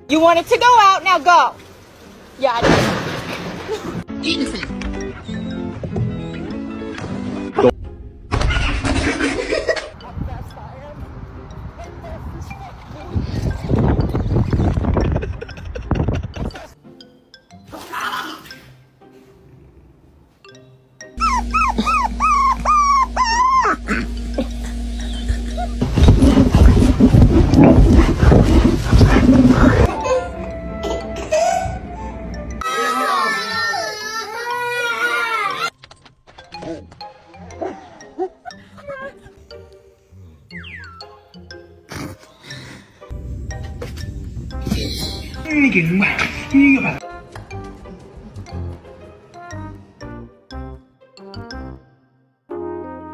You wanted to go out, now go. Yeah,你给人买，你个把。